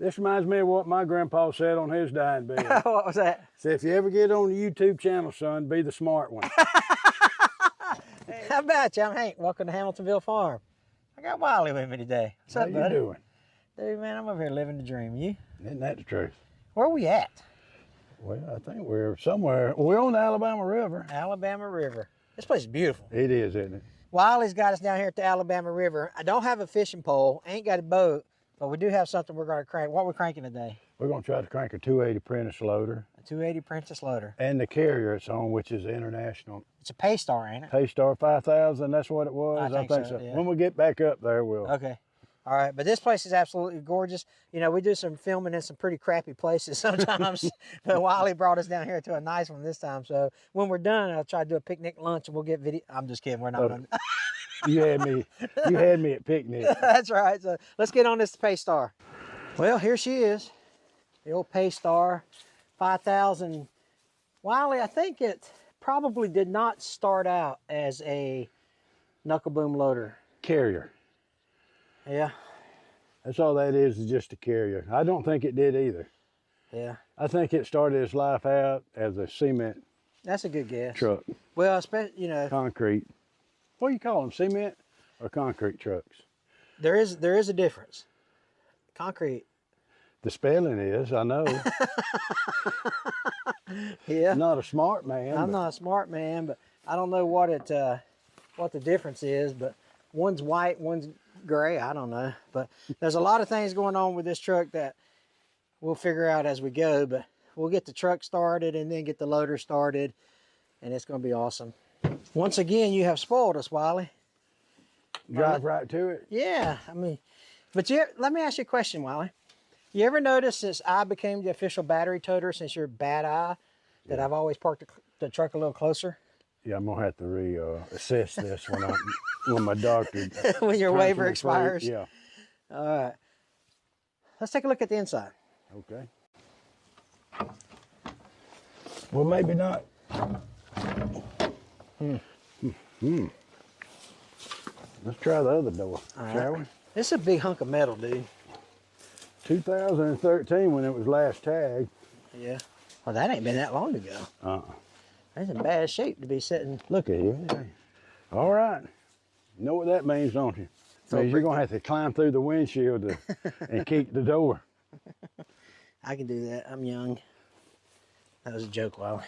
This reminds me of what my grandpa said on his dying bed. What was that? Said, if you ever get on the YouTube channel, son, be the smart one. How about you? I'm Hank. Welcome to Hamiltonville Farm. I got Wiley with me today. What's up, buddy? How you doing? Dude, man, I'm over here living the dream. You? Isn't that the truth? Where are we at? Well, I think we're somewhere. We're on the Alabama River. Alabama River. This place is beautiful. It is, isn't it? Wiley's got us down here at the Alabama River. I don't have a fishing pole, ain't got a boat, but we do have something we're going to crank. What we're cranking today? We're going to try to crank a 280 Prentice loader. A 280 Princess loader. And the carrier it's on, which is international. It's a Paystar, ain't it? Paystar 5000, that's what it was? I think so. Yeah. When we get back up there, we'll. Okay. All right, but this place is absolutely gorgeous. You know, we do some filming in some pretty crappy places sometimes, but Wiley brought us down here to a nice one this time. So when we're done, I'll try to do a picnic lunch and we'll get video. I'm just kidding, we're not done. You had me at picnic. That's right. So let's get on this Paystar. Well, here she is, the old Paystar 5000. Wiley, I think it probably did not start out as a knuckle boom loader. Carrier. Yeah. That's all that is just a carrier. I don't think it did either. Yeah. I think it started its life out as a cement That's a good guess. truck. Well, especially, you know. Concrete. What do you call them, cement or concrete trucks? There is a difference. Concrete. The spelling is, I know. Yeah. I'm not a smart man. I'm not a smart man, but I don't know what the difference is, but one's white, one's gray, I don't know. But there's a lot of things going on with this truck that we'll figure out as we go, but we'll get the truck started and then get the loader started, and it's going to be awesome. Once again, you have spoiled us, Wiley. Drive right to it? Yeah, I mean, but let me ask you a question, Wiley. You ever notice since I became the official battery toter, since you're bad eye, that I've always parked the truck a little closer? Yeah, I'm gonna have to reassess this when my doctor when your waiver expires. Yeah. All right. Let's take a look at the inside. Okay. Well, maybe not. Let's try the other door, shall we? This is a big hunk of metal, dude. 2013 when it was last tagged. Yeah. Well, that ain't been that long ago. That's in bad shape to be sitting. Look at you. All right. You know what that means, don't you? It means you're going to have to climb through the windshield and kick the door. I can do that. I'm young. That was a joke, Wiley.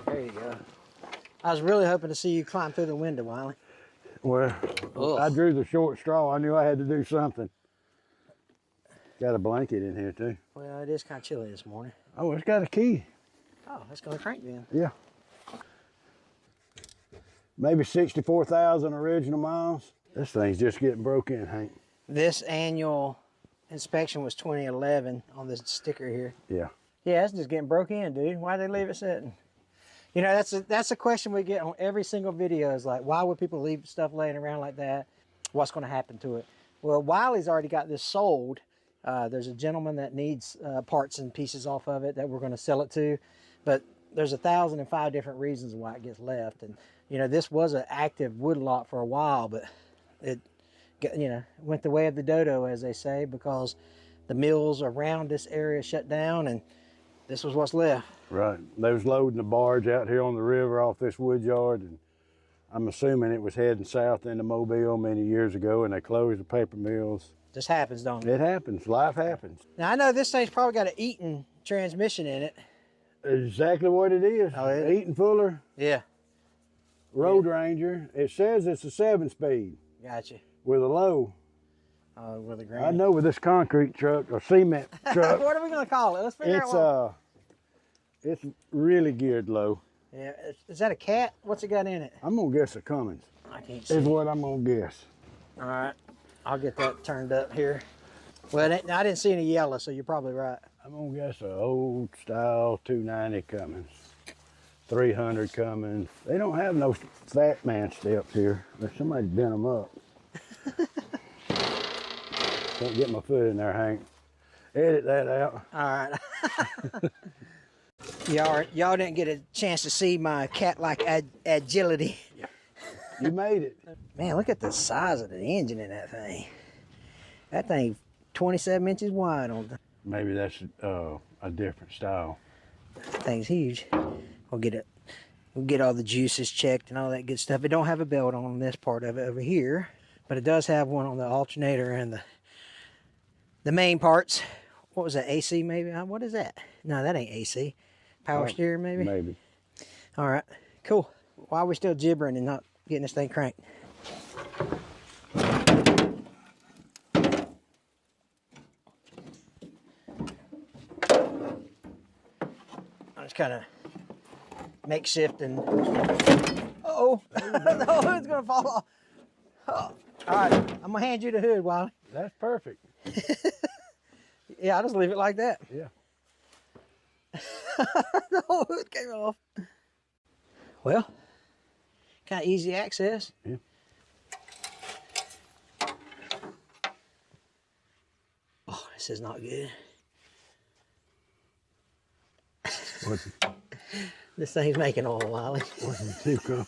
There you go. I was really hoping to see you climb through the window, Wiley. Well, I drew the short straw. I knew I had to do something. Got a blanket in here, too. Well, it is kind of chilly this morning. Oh, it's got a key. Oh, let's go crank then. Yeah. Maybe 64,000 original miles. This thing's just getting broke in, Hank. This annual inspection was 2011 on this sticker here. Yeah. Yeah, it's just getting broke in, dude. Why'd they leave it sitting? You know, that's a question we get on every single video is like, why would people leave stuff laying around like that? What's going to happen to it? Well, Wiley's already got this sold. There's a gentleman that needs parts and pieces off of it that we're going to sell it to. But there's 1,005 different reasons why it gets left. And, you know, this was an active wood lot for a while, but it, you know, went the way of the dodo, as they say, because the mills around this area shut down and this was what's left. Right. They was loading the barge out here on the river off this wood yard, and I'm assuming it was heading south into Mobile many years ago, and they closed the paper mills. This happens, don't it? It happens. Life happens. Now, I know this thing's probably got an Eaton transmission in it. Exactly what it is. Oh, is it? Eaton Fuller. Yeah. Road Ranger. It says it's a 7-speed. Gotcha. With a low. With a green. I know with this concrete truck or cement truck. What are we gonna call it? Let's figure out. It's really geared low. Yeah. Is that a cat? What's it got in it? I'm gonna guess a Cummins. I can't see. Is what I'm gonna guess. All right. I'll get that turned up here. Well, I didn't see any yellow, so you're probably right. I'm gonna guess an old style 290 Cummins. 300 Cummins. They don't have no fat man steps here. But somebody bent them up. Can't get my foot in there, Hank. Edit that out. All right. Y'all didn't get a chance to see my cat-like agility. Yeah. You made it. Man, look at the size of the engine in that thing. That thing 27 inches wide on the Maybe that's a different style. that thing's huge. We'll get it. We'll get all the juices checked and all that good stuff. It don't have a belt on this part of it over here, but it does have one on the alternator and the main parts. What was that, AC maybe? What is that? No, that ain't AC. Power steering maybe? Maybe. All right, cool. Why are we still gibbering and not getting this thing cranked? I just kind of makeshift and no, it's gonna fall off. Oh. All right, I'm gonna hand you the hood, Wiley. That's perfect. Yeah, I'll just leave it like that. Yeah. The whole hood came off. Well, kind of easy access. Yeah. Oh, this is not good. What's This thing's making oil, Wiley. the tip come?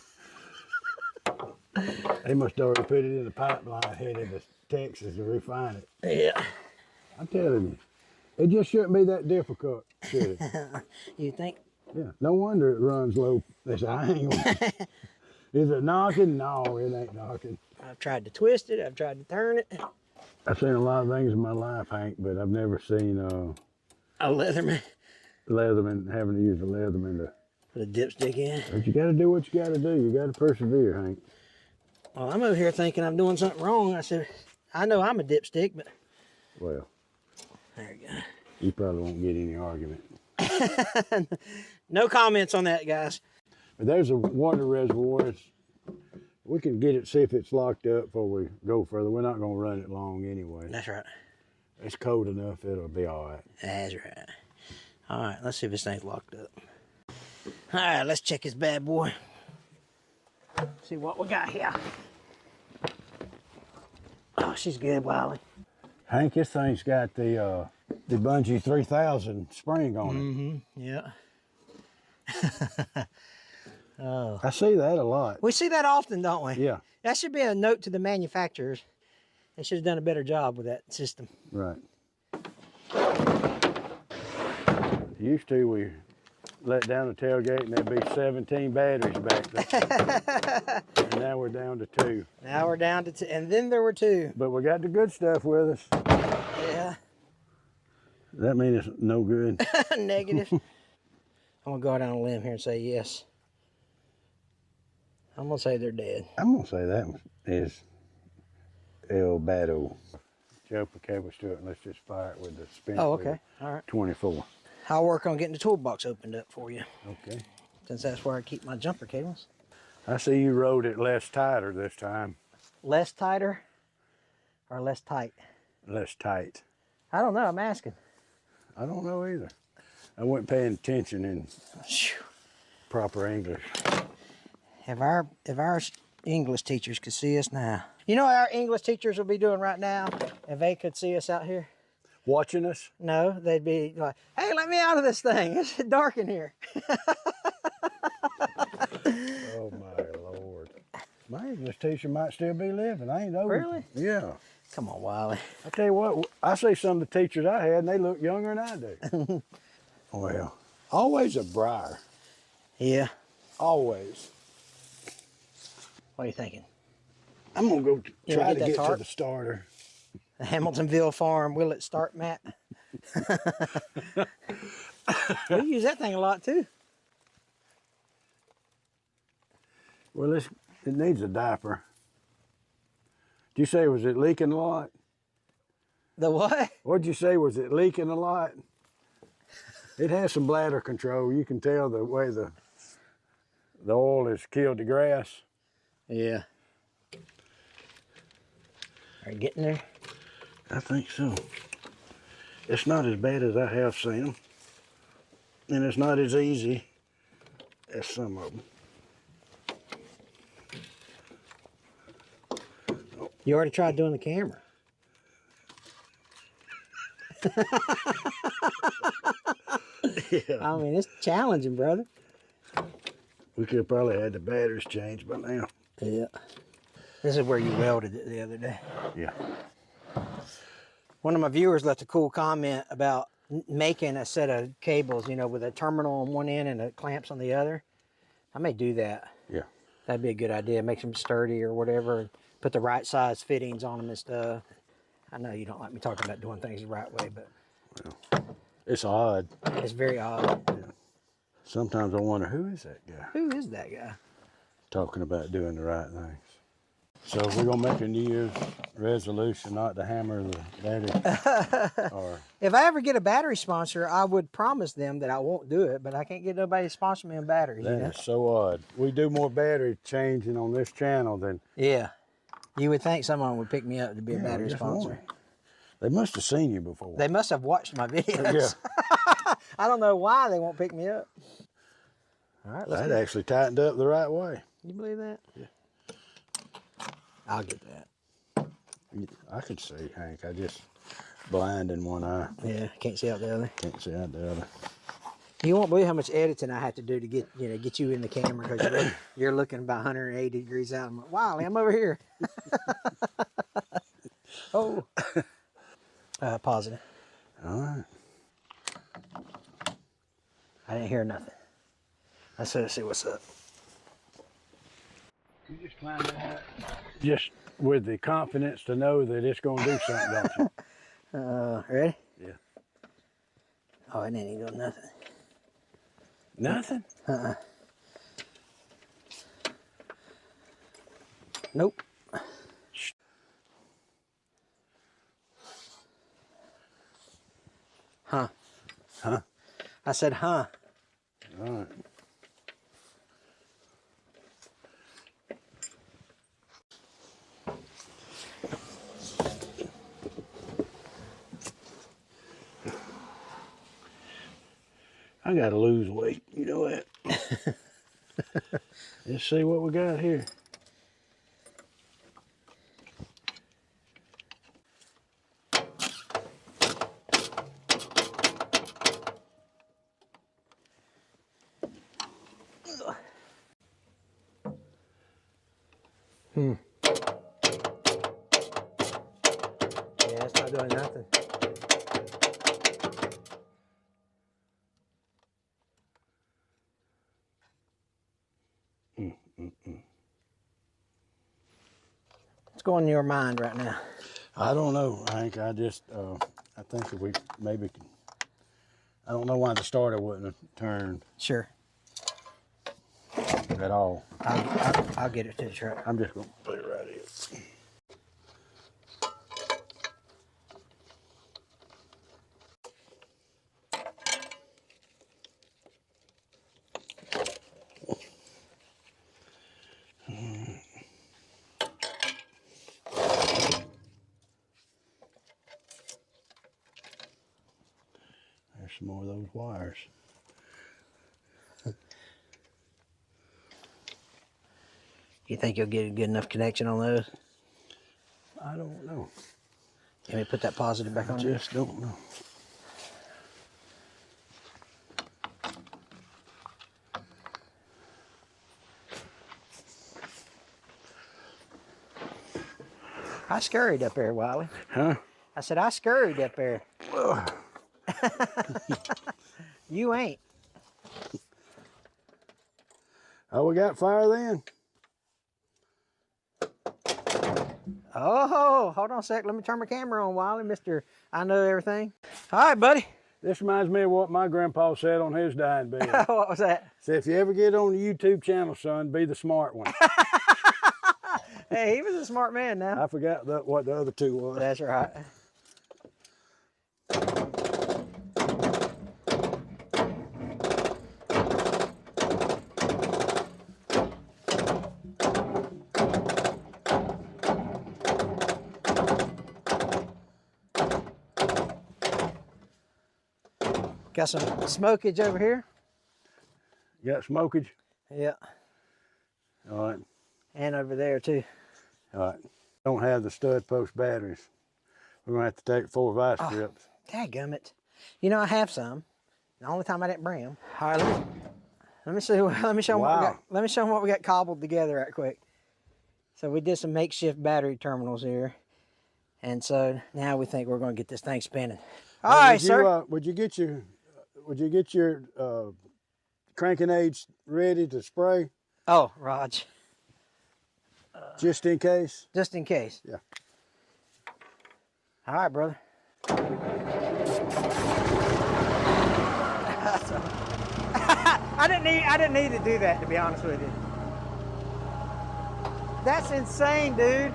They must already put it in the pipeline headed to Texas to refine it. Yeah. I'm telling you, it just shouldn't be that difficult, should it? You think? Yeah. No wonder it runs low. They say, I ain't gonna. Is it knocking? No, it ain't knocking. I've tried to twist it. I've tried to turn it. I've seen a lot of things in my life, Hank, but I've never seen A Leatherman. Leatherman, having to use a Leatherman to. Put a dipstick in. But you got to do what you got to do. You got to persevere, Hank. Well, I'm over here thinking I'm doing something wrong. I said, I know I'm a dipstick, but Well, there you go. you probably won't get any argument. No comments on that, guys. But there's a water reservoir. We can get it, see if it's locked up before we go further. We're not going to run it long anyway. That's right. It's cold enough, it'll be all right. That's right. All right, let's see if this thing's locked up. All right, let's check this bad boy. See what we got here. Oh, she's good, Wiley. Hank, this thing's got the Bungee 3000 spring on it. Yeah. Oh. I see that a lot. We see that often, don't we? Yeah, That should be a note to the manufacturers. They should have done a better job with that system. right. Used to, we let down the tailgate and there'd be 17 batteries back there. And now we're down to 2. Now we're down to 2, and then there were 2. But we got the good stuff with us. Yeah. That means it's no good. Negative. I'm gonna go out on a limb here and say yes. I'm gonna say they're dead. I'm gonna say that one is El Bado. Jump the cables to it and let's just fire it with the spin. Oh, okay. All right. 24. I'll work on getting the toolbox opened up for you, Okay. since that's where I keep my jumper cables. I see you rode it less tighter this time. Less tighter or less tight? Less tight. I don't know. I'm asking. I don't know either. I wasn't paying attention in Phew. proper English. If our English teachers could see us now. You know what our English teachers would be doing right now if they could see us out here? Watching us? No, they'd be like, hey, let me out of this thing. It's dark in here. Oh my Lord. My English teacher might still be living. I ain't know. Really? Yeah. Come on, Wiley. I tell you what, I see some of the teachers I had and they look younger than I do. Well, always a briar. Yeah. Always. What are you thinking? I'm gonna go You try wanna to get that get to tarp? the starter. The Hamiltonville Farm Will It Start mat. We use that thing a lot too. Well, it needs a diaper. Did you say, was it leaking a lot? The what? What'd you say, was it leaking a lot? It has some bladder control. You can tell the way the oil has killed the grass. Yeah. Are you getting there? I think so. It's not as bad as I have seen them. And it's not as easy as some of them. You already tried doing the camera. Yeah. I mean, it's challenging, brother. We could have probably had the batteries changed by now. Yeah. This is where you welded it the other day. Yeah. One of my viewers left a cool comment about making a set of cables, you know, with a terminal on one end and the clamps on the other. I may do that. Yeah. That'd be a good idea. Make them sturdy or whatever. And put the right size fittings on them and stuff. I know you don't like me talking about doing things the right way, but Well, it's odd. it's very odd. Yeah. Sometimes I wonder, who is that guy? Who is that guy? Talking about doing the right things. So we're gonna make a New Year's resolution not to hammer the battery. Or If I ever get a battery sponsor, I would promise them that I won't do it, but I can't get nobody to sponsor me on batteries. that You know? is so odd. We do more battery changing on this channel than Yeah. You would think someone would pick me up to be a Yeah, battery just sponsor. one. They must have seen you before. They must have watched my videos. Yeah. I don't know why they won't pick me up. All right, let's That get it. actually tightened up the right way. You believe that? Yeah. I'll get that. I could see, Hank. I just blind in one eye. Yeah, can't see out the other. Can't see out the other. You won't believe how much editing I have to do to get you in the camera because you're looking about 180 degrees out. I'm like, Wiley, I'm over here. Oh. Positive. All right. I didn't hear nothing. Let's see what's up. You just climb that. Just with the confidence to know that it's going to do something, don't you? Ready? Yeah. Oh, it ain't even doing nothing. Nothing? Nope. Huh. Huh? I said, huh. All right. I gotta lose weight, you know that. Let's see what we got here. Yeah, it's not doing nothing. What's going in your mind right now? I don't know, Hank. I just, I think if we maybe can, I don't know why the starter wouldn't have turned Sure. at all. I'll get it to the truck. I'm just gonna put it right here. There's some more of those wires. You think you'll get a good enough connection on those? I don't know. Let me put that positive back I on. just don't know. I scurried up there, Wiley. Huh? I said, I scurried up there. You ain't. Oh, we got fire then? Oh, hold on a sec. Let me turn my camera on, Wiley, Mr. I know everything. All right, buddy. This reminds me of what my grandpa said on his dying bed. What was that? Said, if you ever get on the YouTube channel, son, be the smart one. Hey, he was a smart man now. I forgot what the other two was. That's right. Got some smokage over here. You got smokage? Yeah. All right. And over there too. All right. Don't have the stud post batteries. We're gonna have to take 4 vice grips. Dadgummit. You know, I have some. The only time I didn't bring them. All right, let me see. Let me show them what we Wow. got. Let me show them what we got cobbled together right quick. So we did some makeshift battery terminals here. And so now we think we're going to get this thing spinning. All right, sir. Would you get your cranking aids ready to spray? Oh, Raj. Just in case? Just in case. Yeah. All right, brother. I didn't need to do that, to be honest with you. That's insane, dude.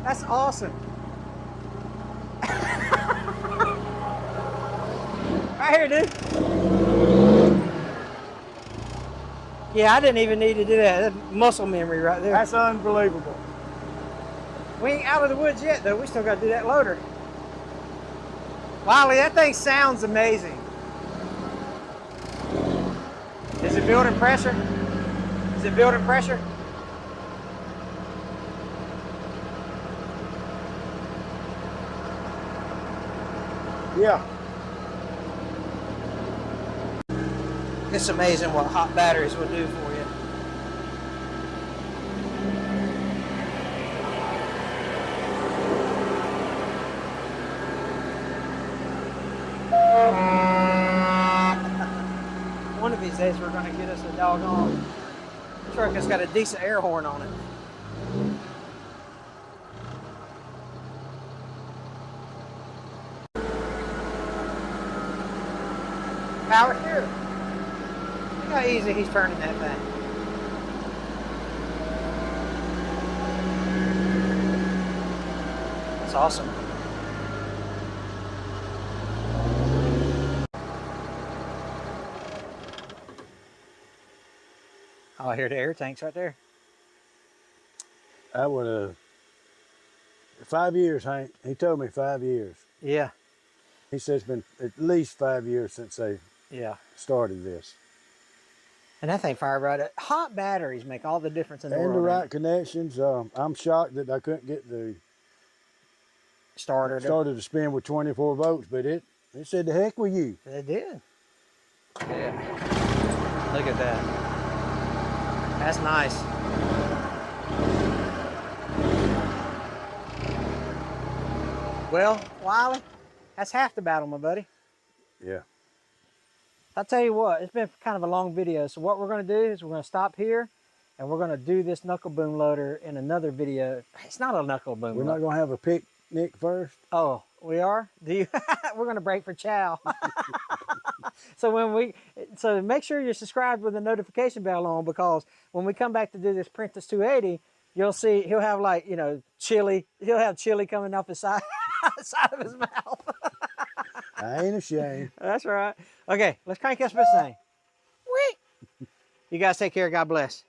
That's awesome. Right here, dude. Yeah, I didn't even need to do that. That's muscle memory right there. That's unbelievable. We ain't out of the woods yet, though. We still got to do that loader. Wiley, that thing sounds amazing. Is it building pressure? Is it building pressure? Yeah. It's amazing what hot batteries will do for you. One of these days we're going to get us a doggone truck that's got a decent air horn on it. Power steering. Look how easy he's turning that thing. That's awesome. Oh, I hear the air tanks right there. I would have 5 years, Hank. He told me 5 years. Yeah. He said it's been at least 5 years since they started this. And that thing fired right up. Hot batteries make all the difference in the And world. the right connections. I'm shocked that I couldn't get the starter to spin with 24 volts, but it said the heck with you. It did. Yeah. Look at that. That's nice. Well, Wiley, that's half the battle, my buddy. Yeah. I'll tell you what, it's been kind of a long video. So what we're going to do is we're going to stop here and we're going to do this knuckle boom loader in another video. It's not a knuckle boom We're loader. not going to have a picnic first? Oh, we are? Do you? We're going to break for chow. So make sure you're subscribed with the notification bell on, because when we come back to do this Prentice 280, you'll see he'll have, like, you know, chili. He'll have chili coming off his side of his mouth. I ain't ashamed. That's right. Okay, let's crank up this thing. Whee! You guys take care. God bless.